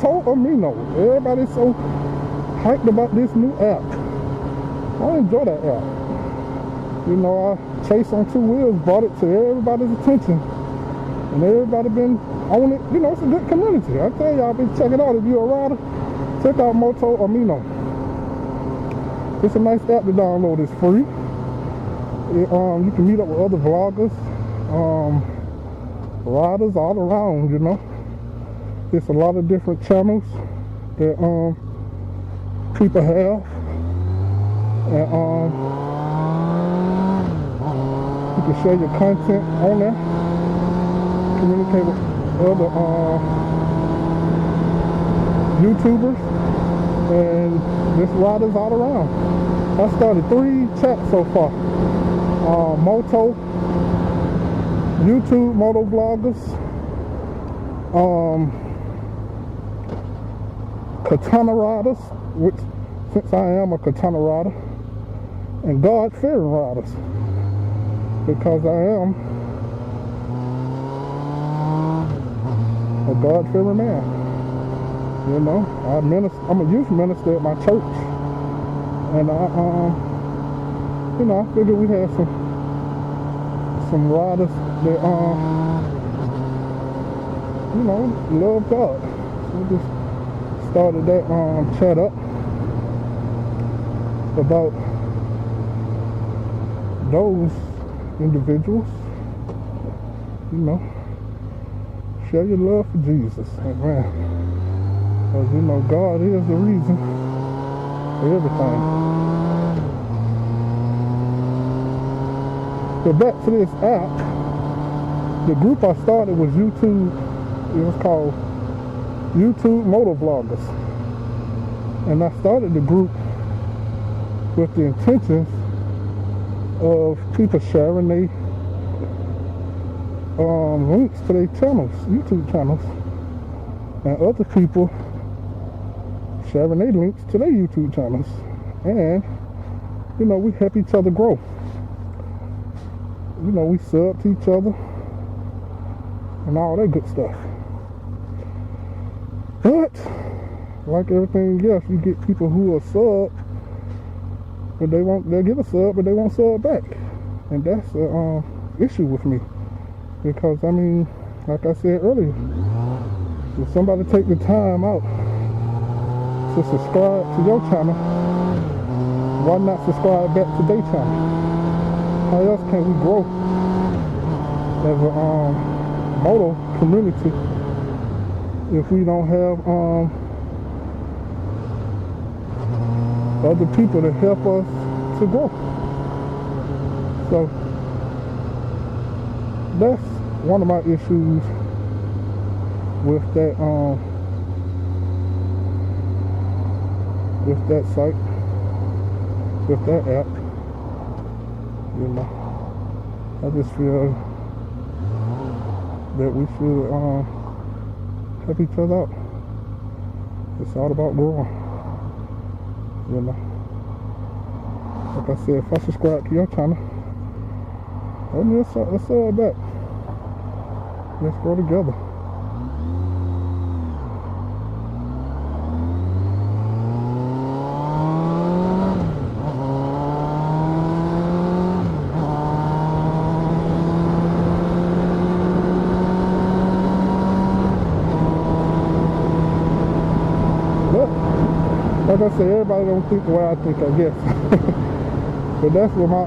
Amino. Everybody's so hyped about this new app. I enjoy that app. You know, I Chase on 2 Wheels brought it to everybody's attention, and everybody been on it. You know, it's a good community. I tell y'all, be check it out. If you're a rider, check out Amino. It's a nice app to download. It's free. You can meet up with other vloggers, riders all around. You know, there's a lot of different channels that people have, and you can share your content on there, communicate with other YouTubers and just riders all around. I started 3 chats so far. YouTube moto vloggers, katana riders, which since I am a katana rider, and God-fearing riders, because I am a God-fearing man. You know, I'm a youth minister at my church, and you know, I figured we had some riders that you know, love God. So we just started that chat up about those individuals. You know, share your love for Jesus, amen. Because you know, God is the reason for everything. But back to this app, the group I started was YouTube. It was called YouTube Moto Vloggers, and I started the group with the intentions of people sharing their links to their channels, YouTube channels, and other people sharing their links to their YouTube channels, and you know, we help each other grow. You know, we sub to each other and all that good stuff. But like everything else, you get people who are sub, but they'll give a sub, but they won't sub back, and that's an issue with me. Because I mean, like I said earlier, if somebody take the time out to subscribe to your channel, why not subscribe back to their channel? How else can we grow as a moto community if we don't have other people to help us to grow? So that's one of my issues with that site, with that app. You know, I just feel that we should help each other out. It's all about growing. You know, like I said, if I subscribe to your channel, let's back. Let's grow together. Like I said, everybody don't think the way I think, I guess. But that's what my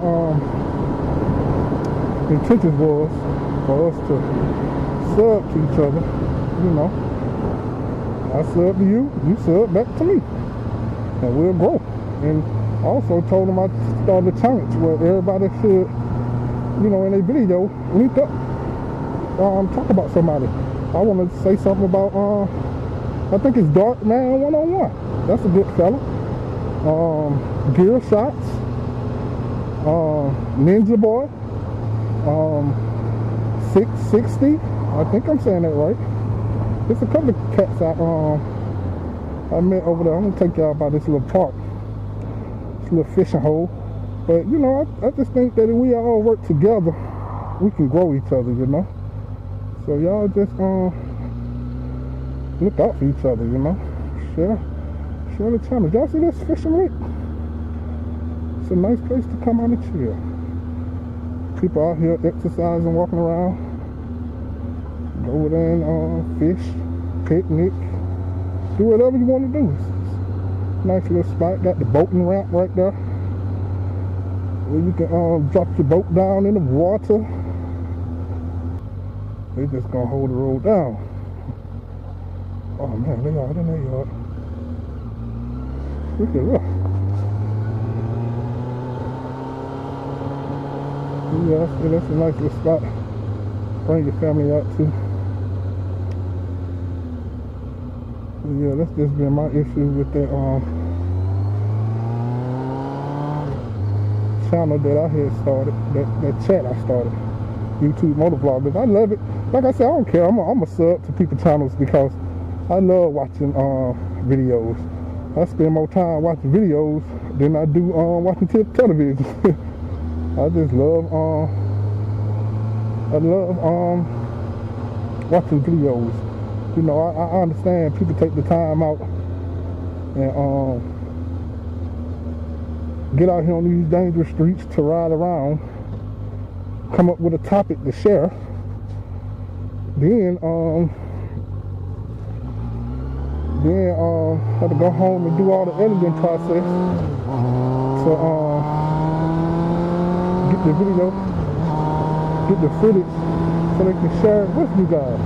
intentions was, for us to sub to each other. You know, I sub to you, you sub back to me, and we'll grow. And also told them I started a challenge where everybody should, you know, in a video, link up, talk about somebody. I want to say something about, I think it's Dark Man 101. That's a good fella. Gear Shots, Ninja Boy, 660. I think I'm saying that right. There's a couple of cats I met over there. I'm gonna take y'all by this little park, this little fishing hole. But you know, I just think that if we all work together, we can grow each other. You know. So y'all just look out for each other, you know. Share the channel. Y'all see this fishing lake? It's a nice place to come out and chill. People out here exercising, walking around. Go over there and fish, picnic, do whatever you want to do. Nice little spot. Got the boating ramp right there, where you can drop your boat down in the water. They just gonna hold the road down. Oh man, they are in their yard. Look at that. Yeah, that's a nice little spot. Bring your family out to. Yeah, that's just been my issue with that channel that I had started, that chat I started, YouTube Motovloggers. I love it. Like I said, I don't care. I'm a sub to people's channels because I love watching videos. I spend more time watching videos than I do watching television. I just love watching videos. You know, I understand people take the time out and get out here on these dangerous streets to ride around, come up with a topic to share, then have to go home and do all the editing process to get the video, get the footage, so they can share it with you guys.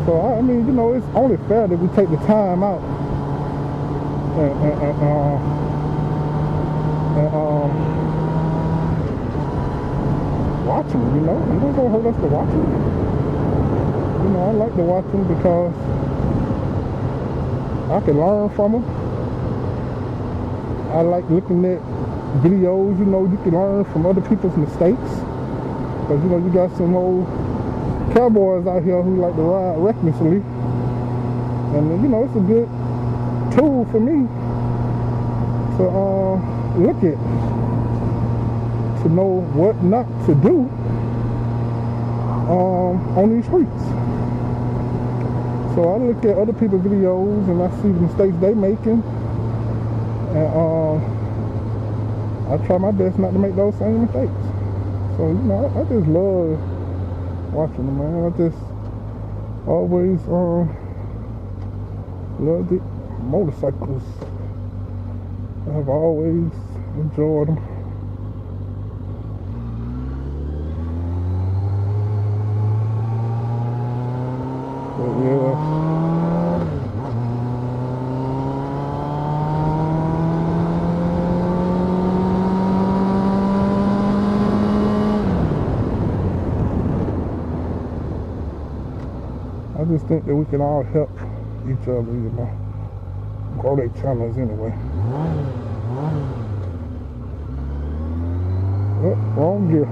So I mean, you know, it's only fair that we take the time out and watch them. You know, it ain't gonna hurt us to watch them. You know, I like to watch them because I can learn from them. I like looking at videos. You know, you can learn from other people's mistakes. Because, you know, you got some old cowboys out here who like to ride recklessly. And, you know, it's a good tool for me to look at, to know what not to do on these streets. So I look at other people's videos and I see the mistakes they making, and I try my best not to make those same mistakes. So, you know, I just love watching them, man. I just always loved it. Motorcycles, I've always enjoyed them. But yeah, I just think that we can all help each other, you know, grow their channels anyway. Oh, wrong gear.